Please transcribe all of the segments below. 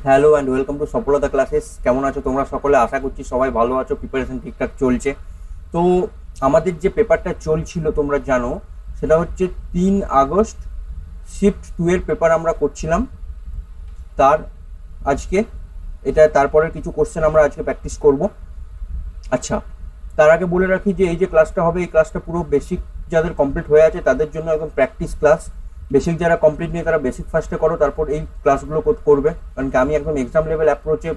Hello and welcome to সফলতা classes. কেমন আছো তোমরা সকলে? আশা করছি সবাই ভালো আছো, প্রিপারেশন ঠিকঠাক চলছে। তো আমাদের যে পেপারটা চলছিল তোমরা জানো, সেটা হচ্ছে 3 আগস্ট শিফট 2 এর পেপার আমরা করছিলাম। তার আজকে এটা তারপরের কিছু কোশ্চেন আমরা আজকে প্র্যাকটিস করব। আচ্ছা, তার আগে বলে রাখি যে এই যে ক্লাসটা হবে, এই ক্লাসটা পুরো বেসিক যাদের কমপ্লিট হয়ে আছে তাদের জন্য একদম প্র্যাকটিস ক্লাস। বেসিক যারা কমপ্লিট নেই তারা বেসিক ফার্স্টে করো, তারপর এই ক্লাসগুলো করবে, কারণ কি আমি একদম এক্সাম লেভেল অ্যাপ্রোচে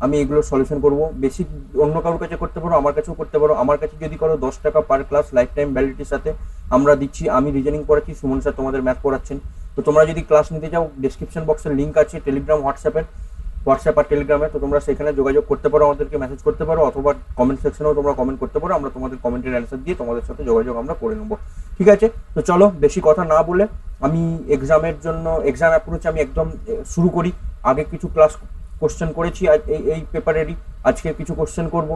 আমি এগুলো সলিউশন করব। বেসিক অন্য কারোর কাছে করতে পারো, আমার কাছেও করতে পারো। আমার কাছে যদি করো 10 টাকা পার ক্লাস লাইফ টাইম ভ্যালিডিটির সাথে আমরা দিচ্ছি। আমি রিজনিং পড়াচ্ছি, সুমন স্যার তোমাদের ম্যাথ পড়াচ্ছেন। তো তোমরা যদি ক্লাস নিতে চাও, ডেসক্রিপশন বক্সের লিঙ্ক আছে টেলিগ্রাম হোয়াটসঅ্যাপ আর টেলিগ্রামে, তো তোমরা সেখানে যোগাযোগ করতে পারো, আমাদেরকে মেসেজ করতে পারো, অথবা কমেন্ট সেকশনেও তোমরা কমেন্ট করতে পারো। আমরা তোমাদের কমেন্টের অ্যান্সার দিয়ে তোমাদের সাথে যোগাযোগ আমরা করে নেবো। ঠিক আছে, তো চলো বেশি কথা না বলে আমি এক্সাম অ্যাপ্রোচ আমি একদম শুরু করি। আগে কিছু ক্লাস কোশ্চেন করেছি, এই পেপারেরই আজকে কিছু কোশ্চেন করব।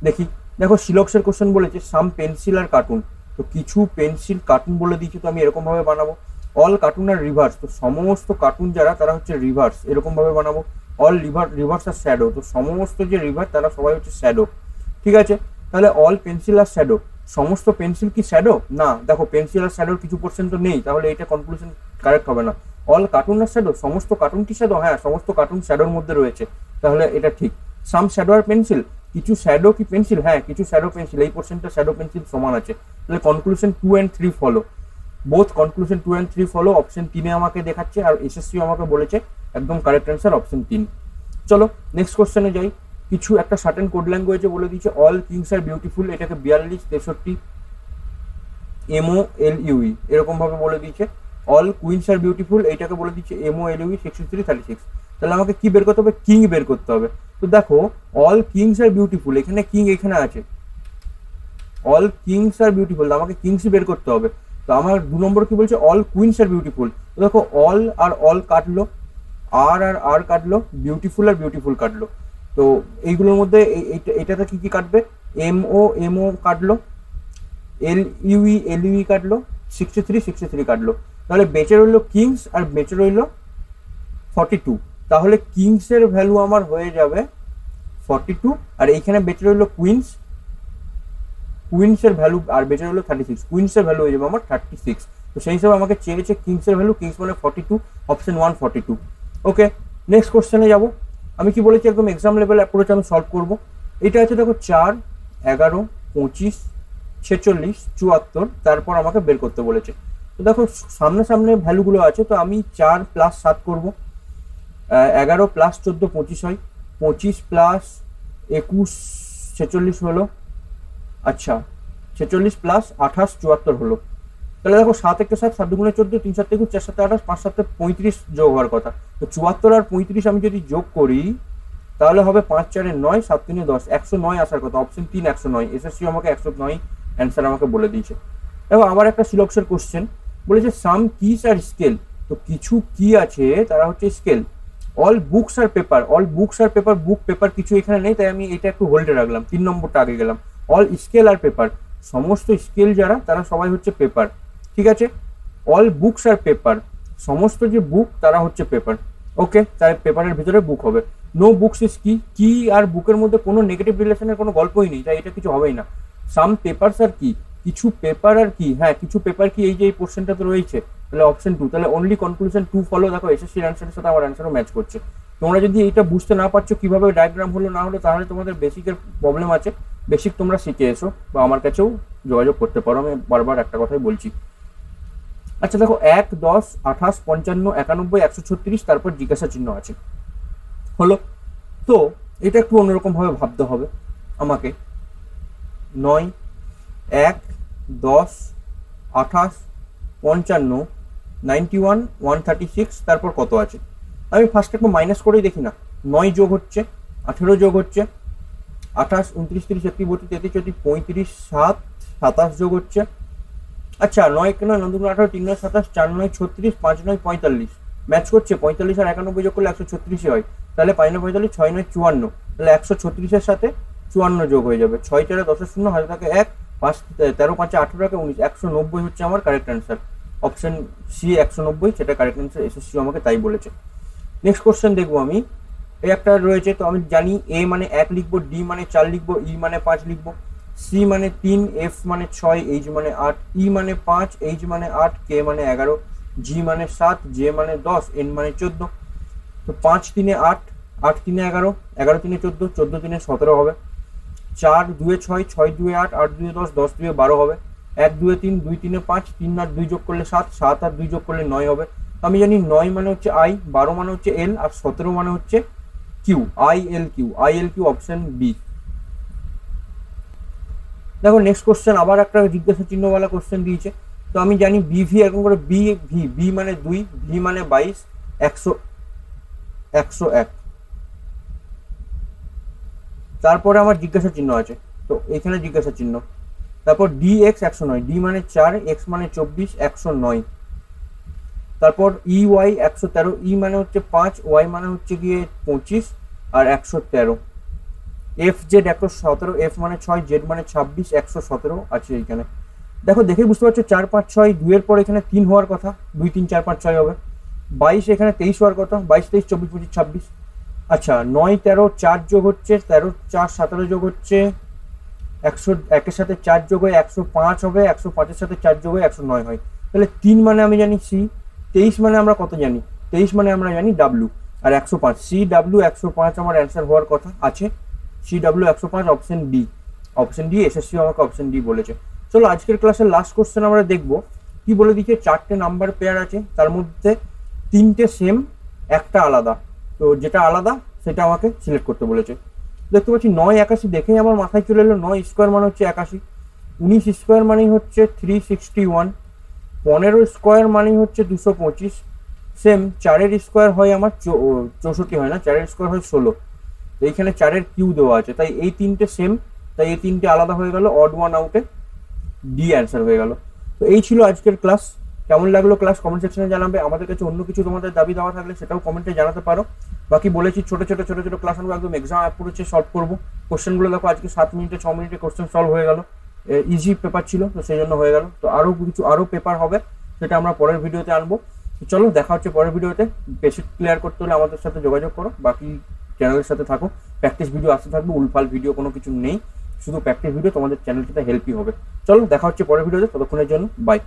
দেখি, দেখো সিলক্সের কোশ্চেন বলেছে সাম পেন্সিল আর কার্টুন। তো কিছু পেন্সিল কার্টুন বলে দিয়েছি, তো আমি এরকম ভাবে বানাবো। অল কার্টুন আর রিভার্স, তো সমস্ত কার্টুন যারা তারা হচ্ছে রিভার্স, এরকম ভাবে বানাবো। অল রিভার্স আর শ্যাডো, তো সমস্ত যে রিভার তারা সবাই হচ্ছে শ্যাডো। ঠিক আছে, তাহলে অল পেন্সিল আর শ্যাডো, সমস্ত পেন্সিল কি শ্যাডো? না, দেখো পেন্সিল আর শ্যাডোর কিছু পার্সেন্ট তো নেই, তাহলে এটা কনক্লুশন কারেক্ট হবে না। অল কার্টুন আর শ্যাডো, সমস্ত কার্টুন কি শ্যাডো? হ্যাঁ, সমস্ত কার্টুন শ্যাডোর মধ্যে রয়েছে, তাহলে এটা ঠিক। সাম শ্যাডো আর পেন্সিল, কিছু শ্যাডো কি পেন্সিল? হ্যাঁ, কিছু শ্যাডো পেন্সিল, এই পোর্শনটা শ্যাডো পেন্সিল সমান আছে, তাহলে conclusion 2 and 3 follow. Both conclusion 2 and 3 follow. Option 3 আমাকে দেখাচ্ছে, আর এসএসসি আমাকে বলেছে একদম কারেক্ট অ্যান্সার অপশন 3। চলো নেক্সট কোশ্চেনে যাই। কিছু একটা সার্টেন কোড ল্যাঙ্গুয়েজে বলে দিচ্ছে অল কিংস আর বিউটিফুল, এটাকে 42, 63 MOLUE এরকম ভাবে বলে দিচ্ছে। অল কুইন্স আর বিউটিফুল, এইটাকে বলে দিচ্ছে MOLUE 63, 36। তাহলে আমাকে কি বের করতে হবে? কিং বের করতে হবে। তো দেখো, অল কিংস আর বিউটিফুল, এখানে কিং এখানে আছে, অল কিংস আর বিউটিফুল, আমাকে কিংসই বের করতে হবে। তো আমার 2 নম্বর কি বলছে? অল কুইন্স আর বিউটিফুল। তো দেখো, অল আর অল কাটলো, আর আর কাটলো, বিউটিফুল আর বিউটিফুল কাটলো। তো এইগুলোর মধ্যে এটাতে কি কি কাটবে? MO কাটলো, LUE কাটলো, 63 কাটলো। তাহলে বেঁচে রইলো কিংস আর বেঁচে রইলো 42। তাহলে কিংস এর ভ্যালু আমার হয়ে যাবে 42, আর এইখানে বেঁচে রইলো কুইন্স এর ভ্যালু আর বেঁচে রইলো 36। কুইন্স এর ভ্যালু হয়ে যাবে আমার 36। তো সেই হিসাবে আমাকে চেয়েছে কিংস এর ভ্যালু, কিংস মানে 42, অপশন 1 42। ওকে, নেক্সট কোশ্চেনে যাব। আমি কি বলেছি একদম এক্সাম লেভেল অ্যাপ্রোচ আমি সলভ করব। এটা আছে দেখো 4, 11, 25, 46, 74, তারপর আমাকে বের করতে বলেছে। তো দেখো সামনে সামনে ভ্যালুগুলো আছে, তো আমি 4 + 7 করব, 11 + 14 25 হয়, 25 + 21 46 হলো। আচ্ছা, 46 + 28 74 হলো। তাহলে দেখো 7 × 7, 7 × 14, 3 × 7 = 21, 4 × 7 = 28, 5 × 7 = 35 যোগ হওয়ার কথা। তো 74 আর 35 আমি যদি যোগ করি তাহলে হবে 5 × 4 = 9, 7 × 3 = 10, 109 আসার কথা, অপশন 3 109। এসএসসি আমাকে 109 অ্যান্সার আমাকে বলে দিয়েছে। দেখো আবার একটা সিলক্সের কোশ্চেন বলেছে সাম কিস আর স্কেল। তো কিছু কি আছে তারা হচ্ছে scale. All books are paper, all books are paper, book paper কিছু এখানে নেই, তাই আমি এটা একটু হোল্ডে রাখলাম, 3 নম্বরটা আগে গেলাম। অল স্কেল আর পেপার, সমস্ত স্কেল যারা তারা সবাই হচ্ছে পেপার। ঠিক আছে, অল বুকস আর পেপার, সমস্ত যে বুক তারা হচ্ছে পেপার। ওকে, তাই পেপারের ভিতরে বুক হবে। নো বুকস ইজ কি, কি আর বুকের মধ্যে কোনো নেগেটিভ রিলেশনের কোনো গল্পই নেই, তাই এটা কিছু হবেই না। সাম পেপারস আর কি, কিছু পেপার আর কি, হ্যাঁ কিছু পেপার কি, এই যে এই পোর্শনটা তো রয়েছে, তাহলে অপশন 2। তাহলে অনলি কনক্লুশন 2 ফলো। দেখো এসএসসির অ্যান্সারের সাথে আমার অ্যান্সারও ম্যাচ করছে। তোমরা যদি এইটা বুঝতে না পারছো কিভাবে ডায়াগ্রাম হলো না হলো, তাহলে তোমাদের বেসিকের প্রবলেম আছে। বেসিক তোমরা শিখে এসো বা আমার কাছেও যোগাযোগ করতে পারো, আমি বারবার একটা কথাই বলছি। আচ্ছা দেখো, 1, 10, 28, 55, 91, 136, তারপর জিজ্ঞাসা চিহ্ন আছে, হলো। তো এটা একটু অন্যরকম ভাবে ভাবতে হবে আমাকে। 9, 1, 10, 28, 55, 91, 136, তারপর কত আছে? আমি ফার্স্ট একটু মাইনাস করেই দেখি না। 9 যোগ হচ্ছে, 18 যোগ হচ্ছে, 28, 29, 30, 31, 32, 33, 34, 7, 27 যোগ হচ্ছে। আচ্ছা 9 কেন, 9 2 18, 3 9 27, 4 9 36, 5 9 45, ম্যাচ করছে। 45 আর 91 যোগ করলে 136 হয়, তাহলে 5 9 45, 6 9 54, তাহলে 136 এর সাথে 54 যোগ হয়ে যাবে। 6 4 10 0, হাতে থাকে 1, 5 13 5 18 19, 190 হচ্ছে আমার কারেক্ট অ্যান্সার। অপশন সি 190, সেটা কারেক্ট অ্যান্সার, এসএসসি আমাকে তাই বলেছে। নেক্সট কোশ্চেন দেখবো আমি, এই একটা রয়েছে, তো আমি জানি এ মানে 1 লিখবো, ডি মানে 4 লিখবো, ই মানে 5 লিখবো, সি মানে 3, এফ মানে 6, এইচ মানে 8, ই মানে 5, এইচ মানে 8, কে মানে 11, জি মানে 7, জে মানে 10, এন মানে 14। তো 5 3 8, 8 3 11, 11 3 14, 14 3 17 হবে। 4 2 6, 6 2 8, 8 2 10, 10 2 12 হবে। 1 2 3, 2 3 5, 3 আর 2 যোগ করলে 7, 7 আর 2 যোগ করলে 9 হবে। আমি জানি 9 মানে হচ্ছে আই, 12 মানে হচ্ছে এল, আর 17 মানে হচ্ছে Q, I L Q, I L Q, option B. দেখো নেক্সট কোশ্চেন আবার একটা জিজ্ঞাসা চিহ্নওয়ালা কোশ্চেন দিয়েছে। তো আমি জানি বিভি এরকম করে, বি ভি, বি মানে 2, ভি মানে 22, 100 101। তারপরে আমার জিজ্ঞাসা চিহ্ন আছে, তো এখানে জিজ্ঞাসা চিহ্ন। তারপর ডি এক্স 109, ডি মানে 4, এক্স মানে 24, 109। তারপর ই ওয়াই 113, ই মানে হচ্ছে 5, ওয়াই মানে হচ্ছে গিয়ে 25 আর 113। এফ জেড 117, এফ মানে 6, জেড মানে 26, 117 আছে এইখানে। দেখো দেখে বুঝতে পারছো 4 5 6, 2 এর পর এখানে 3 হওয়ার কথা, 2 3 4 5 6 হবে। 22 এখানে 23 হওয়ার কথা, 22 23 24 25 26। আচ্ছা 9 13, 4 যোগ হচ্ছে 13, 4 17 যোগ হচ্ছে 101 এর সাথে 4 যোগ হয়ে 105 হবে, 105 এর সাথে 4 যোগ হয়ে 109 হয়। তাহলে 3 মানে আমি জানি সি, 23 মানে আমরা কত জানি, 23 মানে আমরা জানি ডাব্লু, আর 105, সি ডাব্লু 105 আমার অ্যান্সার হওয়ার কথা আছে। C W 105, option D, option D, SSC আমাকে অপশন ডি বলেছে। চলো আজকের ক্লাসের লাস্ট কোশ্চেন আমরা দেখবো। কি বলে দিচ্ছে, 4টে নাম্বার পেয়ার আছে, তার মধ্যে 3টে সেম, একটা আলাদা। তো যেটা আলাদা সেটা আমাকে সিলেক্ট করতে বলেছে। দেখতে পাচ্ছি 9 81, দেখেই আমার মাথায় চলে এলো 9 স্কোয়ার মানে হচ্ছে 81, 19 স্কোয়ার মানেই হচ্ছে 361, 15 স্কোয়ার মানেই হচ্ছে 225। সেম 4-এর স্কোয়ার হয় আমার 64 হয় না, 4-এর স্কোয়ার হয় 16। তো এইখানে 4-এর কিউ দেওয়া আছে, তাই এই 3টে সেম, তাই এই 3টে আলাদা হয়ে গেল, অড ওয়ান আউটে ডি অ্যান্সার হয়ে গেল। তো এই ছিল আজকের ক্লাস। কেমন লাগলো ক্লাস কমেন্ট সেকশনে জানাবে। আমাদের কাছে অন্য কিছু তোমাদের দাবি দেওয়া থাকলে সেটাও কমেন্টে জানাতে পারো। বাকি বলেছি ছোট ছোট ক্লাস আমরা একদম এক্সাম অ্যাপ্রোচে সলভ করবো। কোশ্চেনগুলো দেখো আজকে 7 মিনিটে 6 মিনিটে কোশ্চেন সলভ হয়ে গেল। ইজি পেপার ছিল তো সেই জন্য হয়ে গেল। তো আরও পেপার হবে, সেটা আমরা পরের ভিডিওতে আনবো। তো চলো দেখা হচ্ছে পরের ভিডিওতে। বেসিক ক্লিয়ার করতে হলে আমাদের সাথে যোগাযোগ করো, বাকি চ্যানেলের সাথে থাকো। প্র্যাকটিস ভিডিও আসতে থাকবে, উলফাল ভিডিও কোনো কিছু নেই, শুধু প্র্যাকটিস ভিডিও তোমাদের চ্যানেলটাতে হেল্পই হবে। চলো দেখা হচ্ছে পরের ভিডিওতে, ততক্ষণের জন্য বাই।